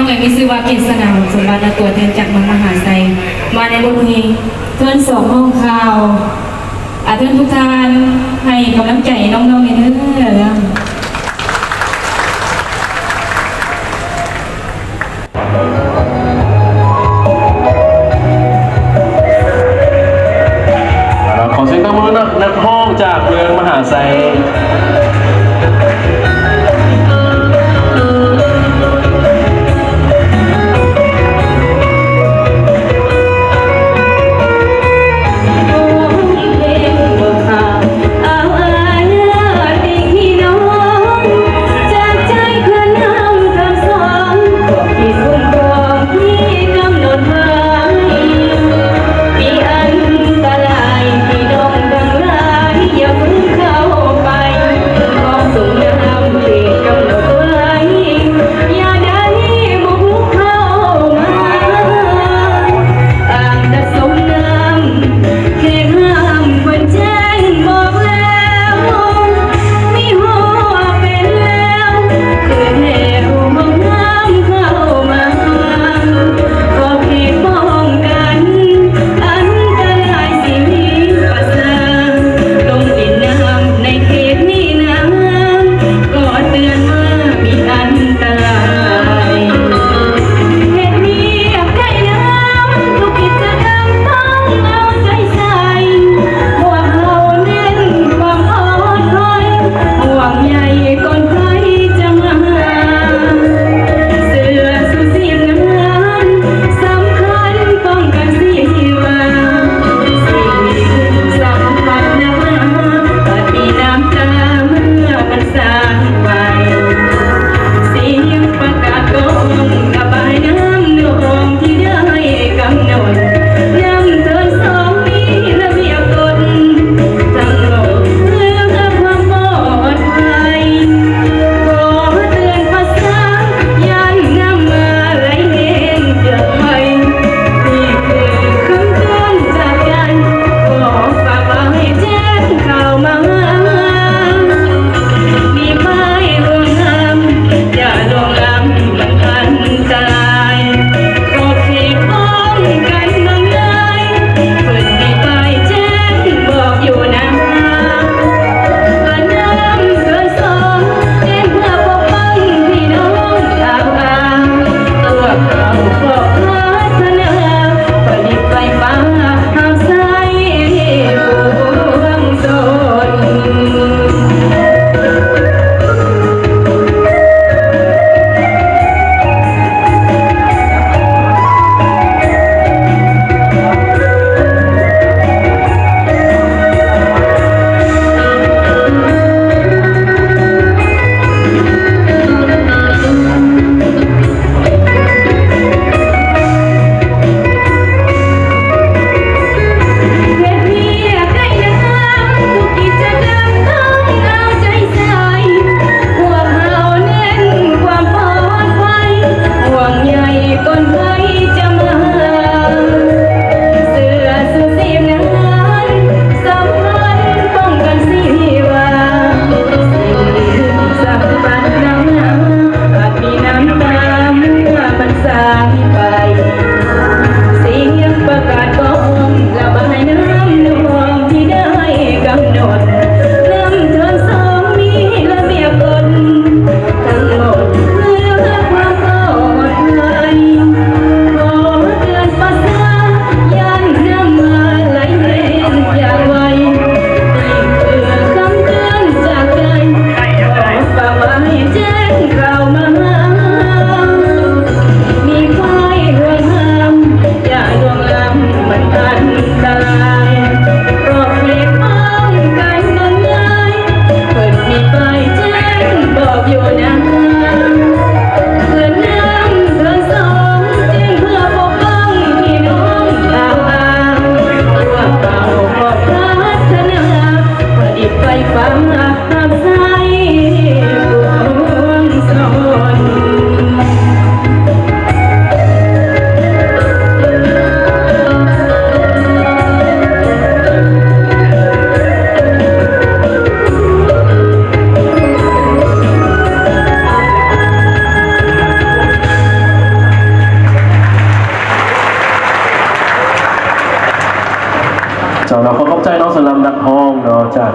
องเอกมีชื่อว่าเกษณาสมบัติและตัวแทนจากเมืองมหาไซมาในบทเพลงเพื่อนสองห้องข่าวเพื่อนทุกท่านให้กำลังใจน้องๆในเรื่อง ขอเสียงตบมือนักห้องจากเมืองมหาไซ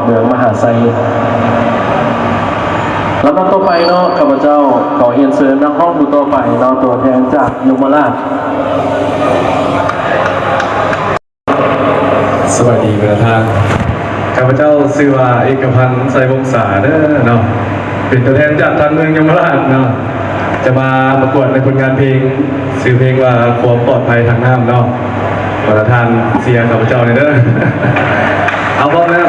เมืองมหาไซแล้วก็ต่อไปเนาะข้าพเจ้าขอเรียนเชิญนักห้องผู้ต่อไปเนาะตัวแทนจากยมราช สวัสดีประธานข้าพเจ้าชื่อว่าเอกพันธ์ไสวงศาเด้อเนาะเป็นตัวแทนจากทางเมืองยมราชเนาะจะมาประกวดในผลงานเพลงชื่อเพลงว่าความปลอดภัยทางน้ำเนาะประธานเสียงข้าพเจ้าเนี่ยเด้อ เอาพร้อมแล้ว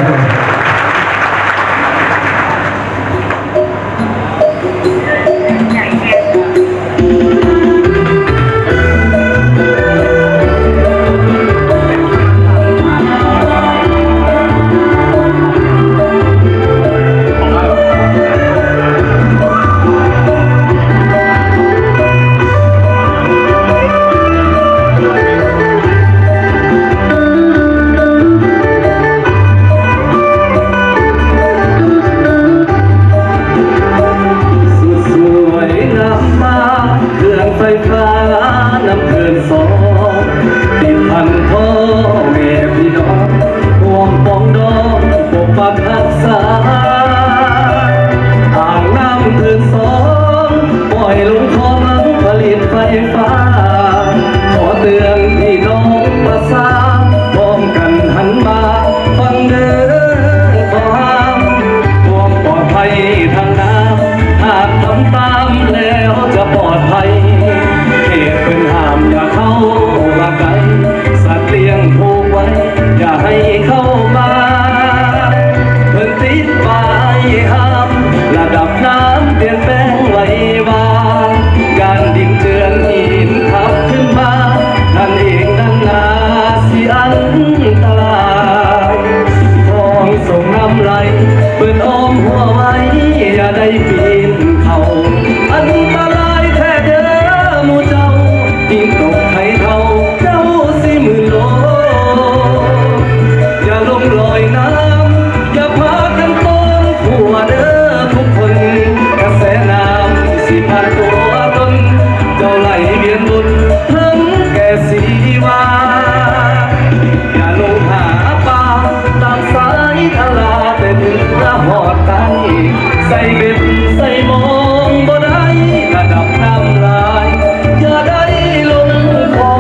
สวยงามมากเครื่องไฟฟ้าน้ำเกินสองติดพันพ่อแม่พี่น้องห่วงปองดองปกปักรักษาอ่างน้ำเกินสองปล่อยลงคลองผลิตไฟฟ้าขอเตือนพี่น้องประสานพร้อมกันหันมาฟังเด้อความปลอดภัยทางน้ำหากทำตามแล้วจะปลอดภัยเหตุเป็นห้ามอย่าเข้ามาไกลสัตว์เลี้ยงผูกไว้อย่าให้เข้ามาเพิ่นติดป้ายห้ามระดับน้ำเปลี่ยนแปลงไว้วางการดิ่งเจือนหินขับขึ้นมาท่านเองนั่นนาสิอันตรายทองส่งน้ำไหลเปิดอ้อมหัวไว้อย่าได้ปีนเขาอันตรายแท้เด้อหมู่เจ้ายิ่งตกไทยเท่าเจ้าสิหมื่นโลอย่าลงลอยน้ำอย่าพากันต้นผัวเด้อทุกคนกระแสน้ำสิพัดตัวตนเจ้าไหลเวียนบนทั้งแก่สีวาอย่าลงหาปลาตามสายทลาแต่ถึงละหอดไตใส่เบ็ดใส่มองบ่ได้ระดับน้ำลายอย่าได้ลงคอ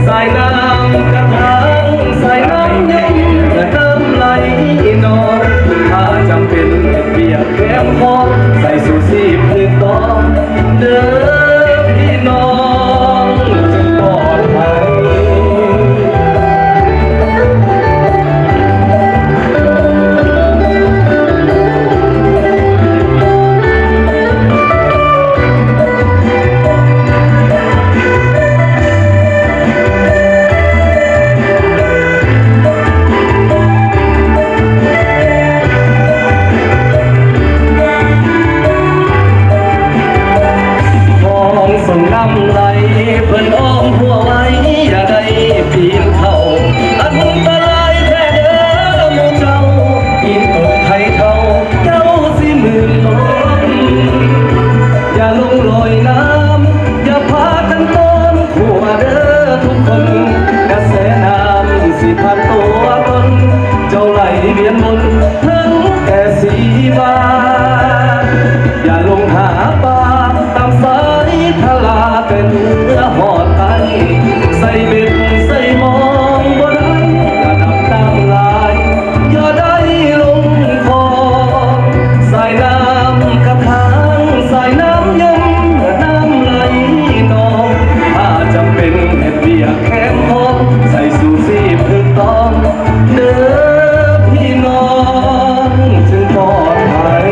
สายน้ำกระทังสายน้ำเย็นและน้ำไหลนองถ้าจำเป็นเบียดแก้มคอใส่สูสีพื้นต้องเด้อพี่น้องจึงปลอดภัย มองส่งน้ำไหลเพิ่นอ้อมหัวไว้อย่าได้ปีนเขาอันตรายแท้เด้อหมู่เจ้าปีนตกไทยเขาเจ้าสิหมื่นลมอย่าลงลอยน้ำอย่าพากันต้นขัวเด้อทุกคนกระแสน้ำสิพัดตัวตนเจ้าไหลเวียนบนทั้งแต่สีฟ้าอย่าลงหาปลาตามสายทลาแต่เนื้อหอดไตใส่เบ็ดใส่มองบ่ได้ระดับน้ำลายอย่าได้ลงคอสายน้ำกระทังสายน้ำเย็นน้ำไหลนองถ้าจำเป็นเหตุเบียกแค้นคอใส่สูสีพื้นต้องเด้อพี่น้องจึงปลอดภัย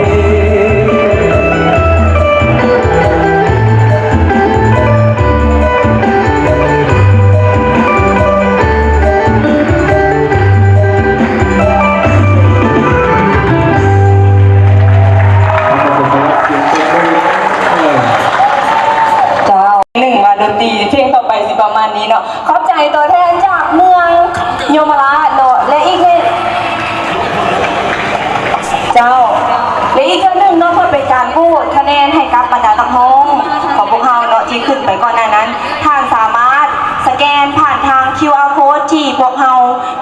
เจ้าหนึ่งมาดนตรีเพลงต่อไปสิประมาณนี้เนาะขอบใจตัวแทนจากเมืองโยมราชเนาะและอีกเพลงเจ้าและอีกเรื่องหนึ่งเนาะเพื่อเป็นการพูดคะแนนให้กับบรรดานักร้องของพวกเราเนาะที่ขึ้นไปก่อนหน้านั้นท่านสามารถสแกนผ่านทาง QR code ที่พวกเรา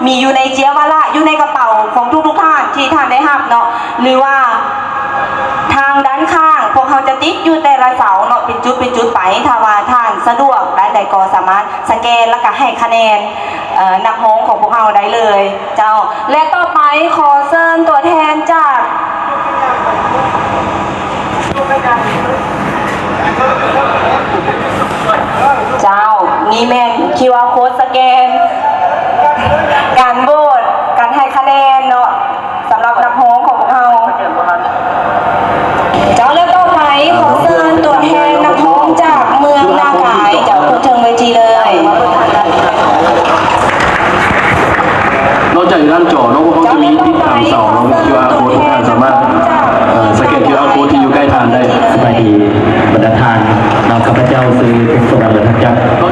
มีอยู่ในเจียวาระอยู่ในกระเป๋าของทุกท่าน ที่ท่านได้รับเนาะหรือว่าทางด้านข้างพวกเขาจะติดอยู่แต่ละเสาเนาะเป็นจุดไปถ้าว่าท่านสะดวกด้านใดก็สามารถสแกนแล้วก็ให้คะแนนนักฮ้องของพวกเราได้เลยเจ้าและต่อไปขอเชิญตัวแทนจากเจ้านี่แม่น QR code สแกนการโหวตการให้คะแนนเนาะสำหรับนักฮ้องของพวกเราเจ้าแล้วต่อไปขอเชิญตัวแทนนักฮ้องจากเมืองนากายเจ้าขึ้นเทิงเวทีเลย นอกจากด้านจอเนาะพวกเขาจะมีติดตามเสาเนาะมี QR code ทุกท่านสามารถสแกน QR code ที่อยู่ใกล้ทานได้ สบายดีบรรดาทานเราข้าพเจ้าซื้อเป็นส่วนบรรดาจักรตัว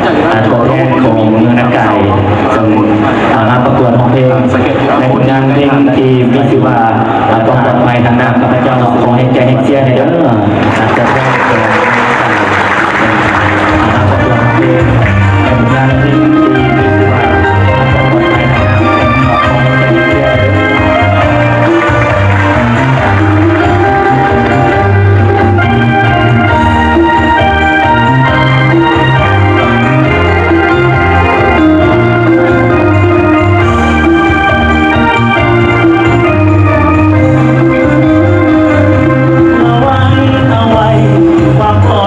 แทนของเมืองนากายจงมาประกวดร้องเพลงในผลงานเพลงที่มีชื่อว่าต้องปลอดภัยทางน้ำข้าพเจ้าขอให้ใจให้เชียร์ในเด้อจะได้เป็นมาประกวดร้องเพลงในผลงานเพลงที่มีชื่อว่าต้องปลอดภัยทางน้ำขอให้ใจให้เชียร์เด้อ ความปลอ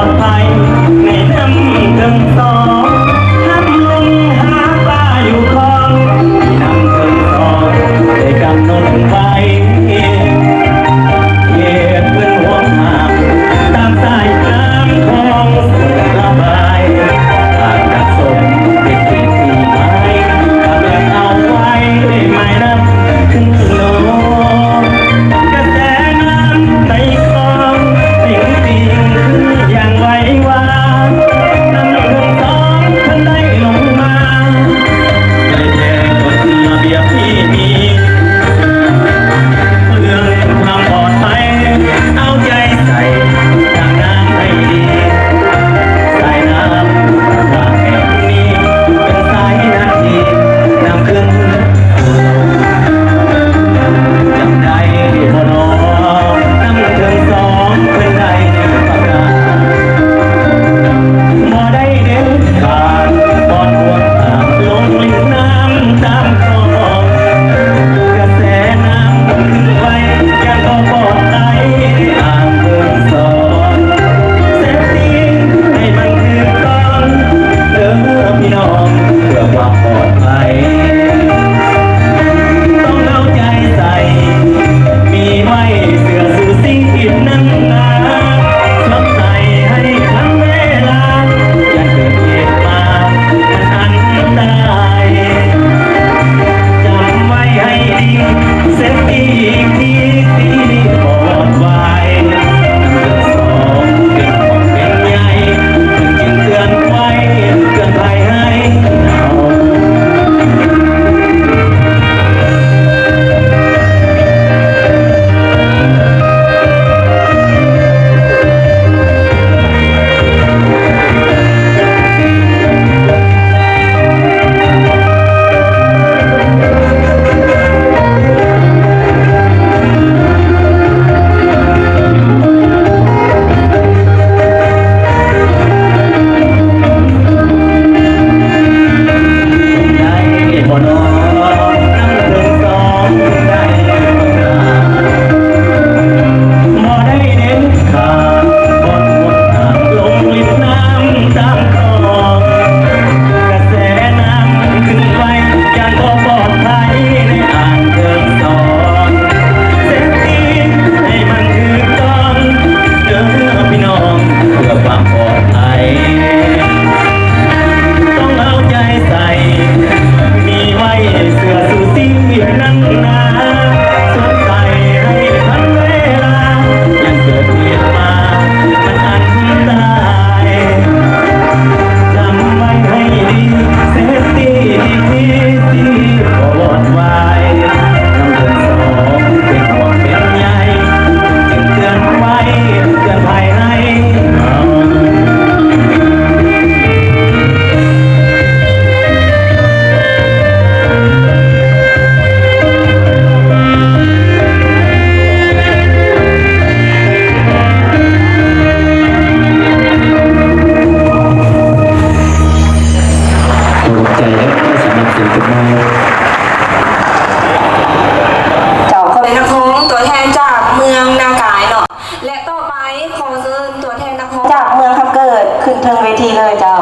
ขึ้นเทิงเวทีเลยเจ้า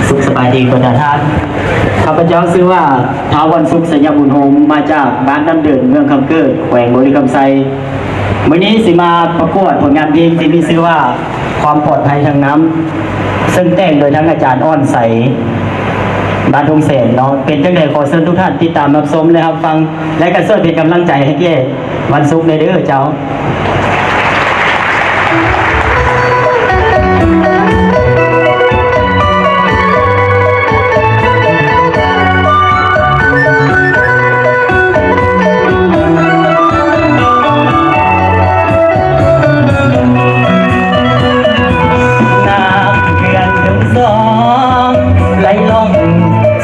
สุขสบายดีคุณท่านข้าพเจ้าชื่อว่าท้าววันสุขสัญญาบุญโฮมมาจากบ้านน้ำเดินเมืองคำเกิดแขวงบุรีคำไซวันนี้สิมาประกวดผลงานเพลงที่มีชื่อว่าความปลอดภัยทางน้ำซึ่งแต่งโดยทั้งอาจารย์อ้อนใสบ้านทงเสนเนาะเป็นจังใดขอเชิญทุกท่านติดตามรับชมเลยครับฟังและกระเสื้อเป็นกำลังใจให้แก่วันสุขในเด้อเจ้า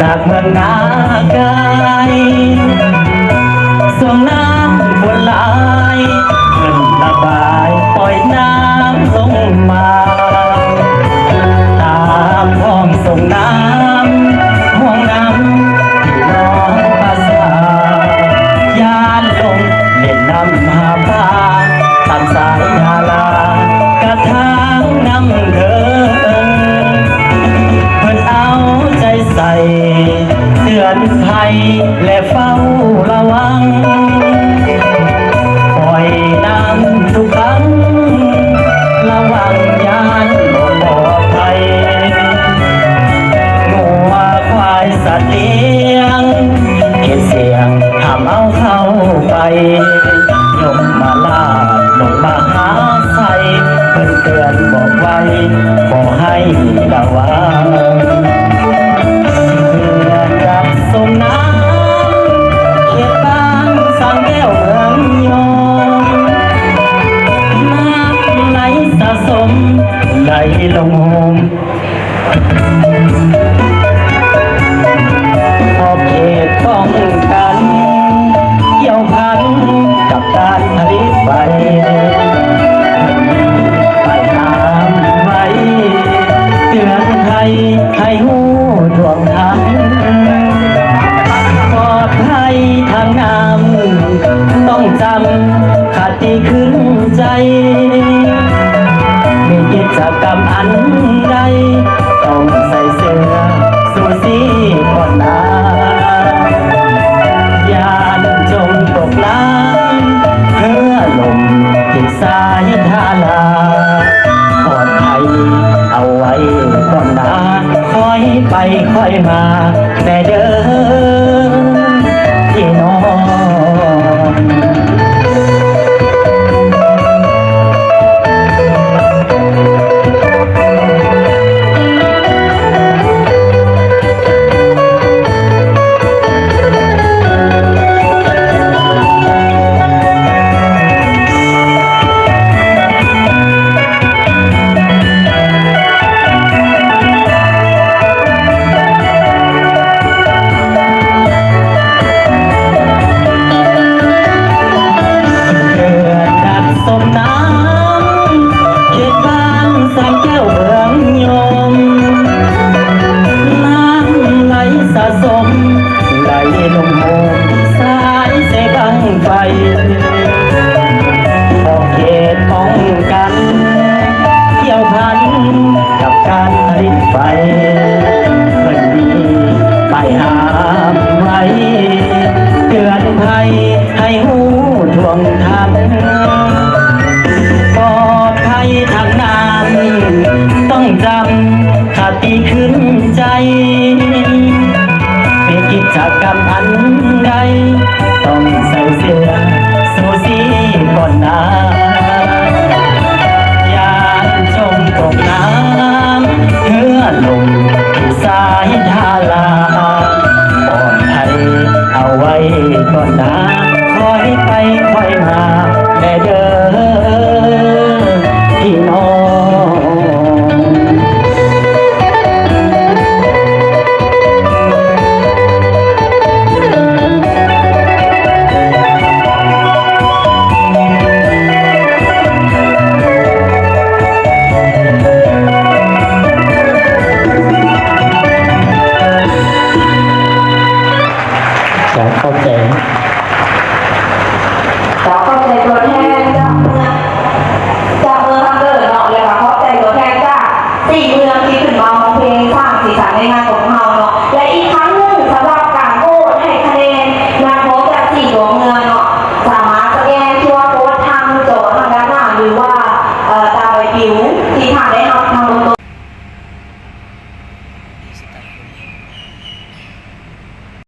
จากเมืองนาไกลส่งน้ำฝนไหลเงินระบายปล่อยน้ำลงมาตามท้องส่งน้ำห่วงน้ำที่น้องภาษายานลงเล่นน้ำหาปลาตามสายนารากระทางน้ำเดินเพิ่นเอาใจใส่เตือนภัยและเฝ้าระวังปล่อยน้ำทุกครั้งระวังยานบ่ปลอดภัยงัวควายสัตว์เลี้ยงเก็บเสียงห้ามเอาเข้าไปยมมาลาลงมาหาใส่เพิ่นเตือนบอกไว้ขอให้ระวังส่งน้ำเขตบางสังแก้วเมืองยองน้ำไหลสะสมไหลลงโฮมขอบเขตป้องกันเกี่ยวพันกับการผลิตไฟไปน้ำไว้เตือนภัยให้หูดวงทางปลอดภัยทางน้ำต้องจำคติขึ้นใจมีกิจกรรมอันใดต้องใส่เสื้อสูสีก่อนนายานจมตกน้ำเพื่อลมที่สายทาลาปลอดภัยเอาไว้ก่อนนาค่อยไปค่อยมาแต่เดินที่นอนให้หูทวงทำปลอดภัยทางน้ำต้องจำคติขึ้นใจเป็นกิจกรรมอันใดต้องใส่เสื้อสูสีก่อนน้ำยานจมตกน้ำเพื่อลมที่สายทาลา